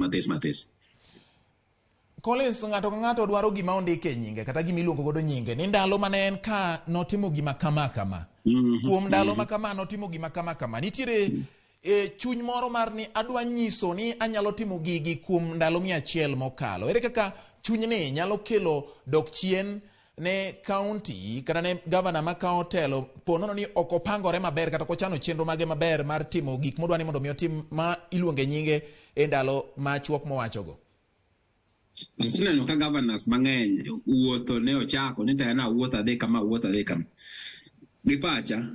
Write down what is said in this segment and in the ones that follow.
mathis. Collins, ng'ato ka ng'ato dwaro gima ondike nyinge kata gima iluongo godo nyinge ni ndalo mane en ka notimo gima kama kama. Kuom ndalo ma kama notimo gima kama kama. Nitiere chuny moro mar ni adwa nyiso ni anyalo timo gigi kuom ndalo 100 mokalo. Ere kaka chuny ni nyalo kelo dok chien ne county kata ne governor ma kawo telo ponono ni ok opangore maber kata ok ochano chenro mage maber mar timo gik modwa ni mondo mi otim ma iluonge nyinge e ndalo machuok mowachogo. Aseneno ka governors mang'eny wuotho ne ochako ni tena wuotho adhi kama gi pacha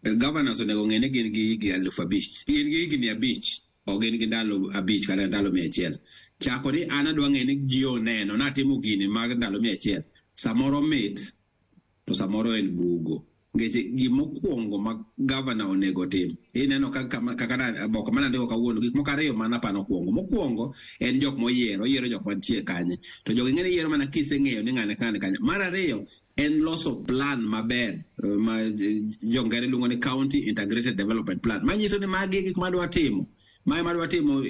governors onego ng'e ni gin gi higni 5,000 gin gi higni 5 o gin gi ndalo 5 kata ndalo 100 chako ni an adwa ng'e ni ji oneno natimo gini mag ndalo 100 samoro mit to samoro en bugo ngeche gimokwongo ma governor onego tim ineno kaka boko mana ndiko kawuono gik moko ariyo mana pano kwongo mokwongo en jok moyiero jok mantie kanye to jogi ng'eni yiero mana kiseng'eyo ni ng'ane kanye mar ariyo en loso plan maber ma jongere luongo ni county integrated development plan manyiso ni magi gik madwa timo madwa timo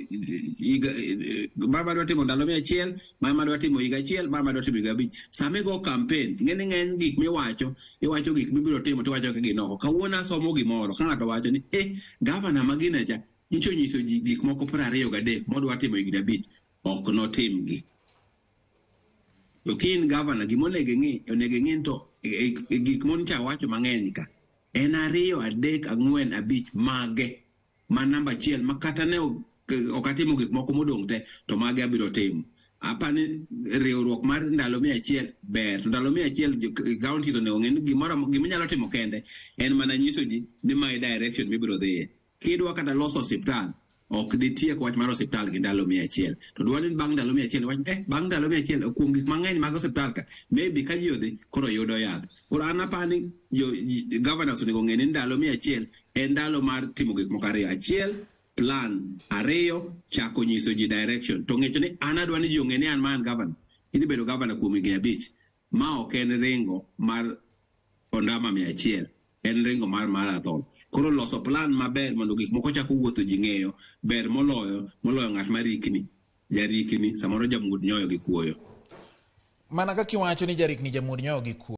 ndalo 100 madwa timo higa achiel madwa timo higa 5 same go campaign ng'eny gik miwacho gik mibiro timo tiwacho ka ginoko kawuono asomo gimoro ka ng'ato wacho ni governor maginecha nicho nyiso ji gik moko 23 modwa timo higa 5 ok notim gi okin governor gimonego ng'e to gik moncha wacho mang'eny ka en 2 3 4 5 mage ma namba 1 makata ne okatimo gik moko modong' te to mage abiro timo apani riwruok mar ndalo 100 ber to ndalo 100 counties onego ng'e ni giminyalo timo kende en mana nyiso ji ni my direction mibiro dhiye kidwa kata loso osiptal ok ditiek wach mar osiptal gi ndalo 100 to dwani bang' ndalo 100 wach bang' ndalo 100 kuom gik mang'eny mag osiptal ka maybe ka ji odhi koro yudo yath koro an apani governors onego ng'e ni ndalo 100 en ndalo mar timo gik moko ariyo achiel plan ariyo chako nyiso ji direction to ng'echo ni an adwa ni ji ong'e ni an man governor idhi bedo governor kuom higni 5 ma ok en ringo mar ondama 100 en ringo mar marathon koro loso plan maber mondo gik moko chako wuotho ji ng'eyo ber moloyo ng'at jarikni samoro jamud nyoyo gi kuoyo mana kaka iwacho ni jarikni jamud nyoyo gi kuoyo